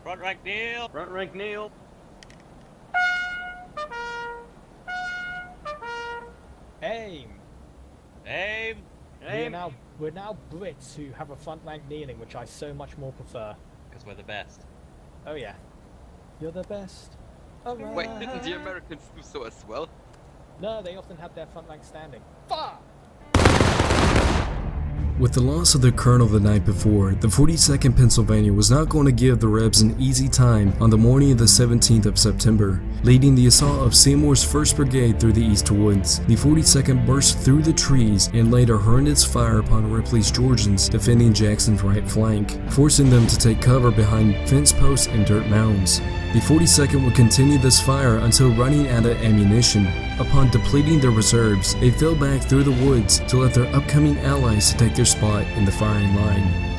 Front rank kneel. Front rank kneel. Aim. Aim. Aim. We're now Brits who have a front rank kneeling, which I so much more prefer. Because we're the best. Oh yeah. You're the best. Alright. Wait, didn't the Americans do so as well? No, they often have their front rank standing. Fuck! With the loss of their colonel the night before, the 42nd Pennsylvania was not going to give the Rebs an easy time on the morning of the 17th of September. Leading the assault of Seymour's 1st Brigade through the East Woods, the 42nd burst through the trees and laid a horrendous fire upon Ripley's Georgians defending Jackson's right flank, forcing them to take cover behind fence posts and dirt mounds. The 42nd would continue this fire until running out of ammunition. Upon depleting their reserves, they fell back through the woods to let their upcoming allies take their spot in the firing line.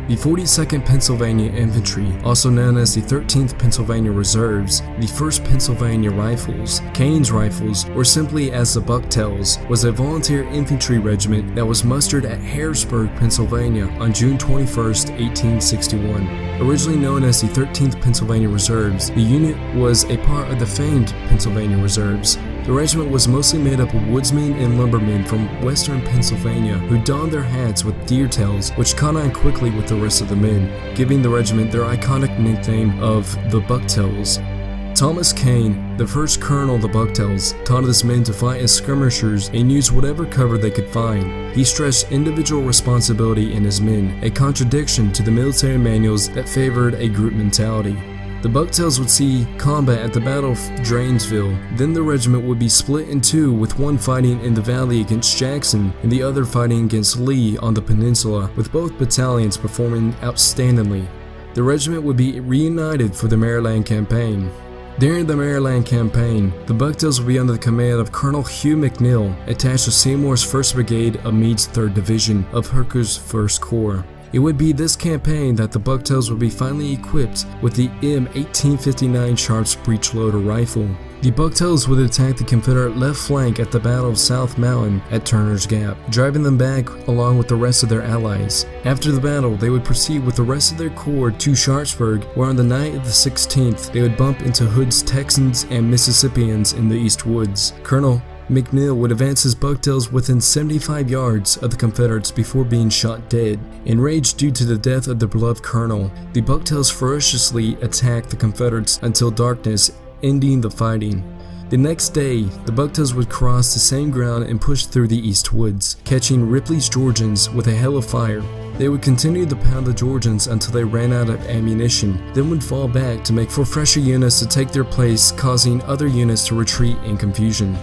The 42nd Pennsylvania Infantry, also known as the 13th Pennsylvania Reserves, the 1st Pennsylvania Rifles, Kane's Rifles, or simply as the Bucktails, was a volunteer infantry regiment that was mustered at Harrisburg, Pennsylvania on June 21, 1861. Originally known as the 13th Pennsylvania Reserves, the unit was a part of the famed Pennsylvania Reserves. The regiment was mostly made up of woodsmen and lumbermen from western Pennsylvania who donned their hats with deer tails, which caught on quickly with the rest of the men, giving the regiment their iconic nickname of the Bucktails. Thomas Kane, the first colonel of the Bucktails, taught his men to fight as skirmishers and use whatever cover they could find. He stressed individual responsibility in his men, a contradiction to the military manuals that favored a group mentality. The Bucktails would see combat at the Battle of Drainesville, then the regiment would be split in two, with one fighting in the valley against Jackson and the other fighting against Lee on the peninsula, with both battalions performing outstandingly. The regiment would be reunited for the Maryland campaign. During the Maryland campaign, the Bucktails would be under the command of Colonel Hugh McNeill, attached to Seymour's 1st Brigade of Meade's 3rd Division of Hooker's 1st Corps. It would be this campaign that the Bucktails would be finally equipped with the M1859 Sharps breechloader rifle. The Bucktails would attack the Confederate left flank at the Battle of South Mountain at Turner's Gap, driving them back along with the rest of their allies. After the battle, they would proceed with the rest of their corps to Sharpsburg, where on the night of the 16th, they would bump into Hood's Texans and Mississippians in the East Woods. Colonel McNeill would advance his Bucktails within 75 yards of the Confederates before being shot dead. Enraged due to the death of their beloved colonel, the Bucktails ferociously attacked the Confederates until darkness, ending the fighting. The next day, the Bucktails would cross the same ground and push through the East Woods, catching Ripley's Georgians with a hail of fire. They would continue to pound the Georgians until they ran out of ammunition, then would fall back to make for fresher units to take their place, causing other units to retreat in confusion.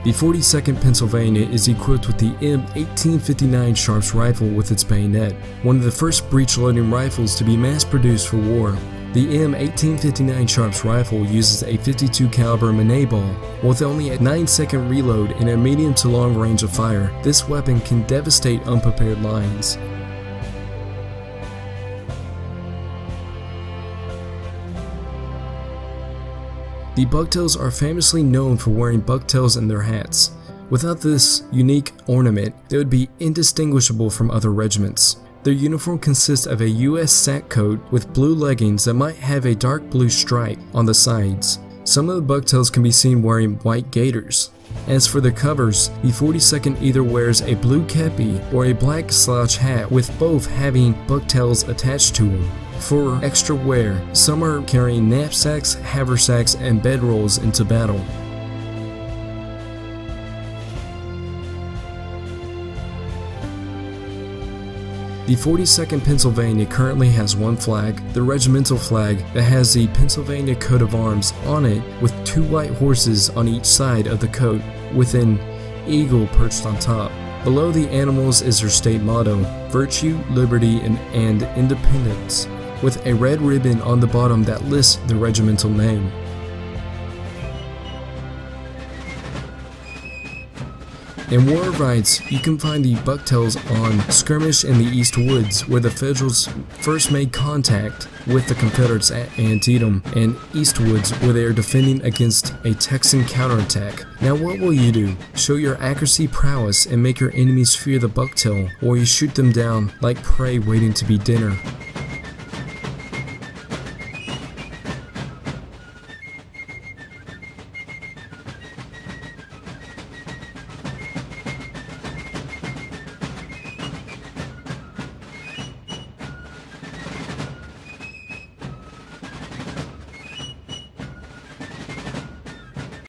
The 42nd Pennsylvania is equipped with the M1859 Sharps rifle with its bayonet, one of the first breech-loading rifles to be mass-produced for war. The M1859 Sharps rifle uses a 52 caliber Manet ball. With only a 9-second reload and a medium to long range of fire, this weapon can devastate unprepared lines. The Bucktails are famously known for wearing bucktails in their hats. Without this unique ornament, they would be indistinguishable from other regiments. Their uniform consists of a U.S. sack coat with blue leggings that might have a dark blue stripe on the sides. Some of the Bucktails can be seen wearing white gaiters. As for their covers, the 42nd either wears a blue kepi or a black slouch hat, with both having bucktails attached to them. For extra wear, some are carrying knapsacks, haversacks, and bedrolls into battle. The 42nd Pennsylvania currently has one flag, the Regimental flag, that has the Pennsylvania coat of arms on it with two white horses on each side of the coat with an eagle perched on top. Below the animals is their state motto, Virtue, Liberty, and Independence, with a red ribbon on the bottom that lists the regimental name. In War of Rights, you can find the Bucktails on Skirmish in the East Woods, where the Federals first made contact with the Confederates at Antietam, and East Woods, where they are defending against a Texan counterattack. Now what will you do? Show your accuracy prowess and make your enemies fear the bucktail, or you shoot them down like prey waiting to be dinner.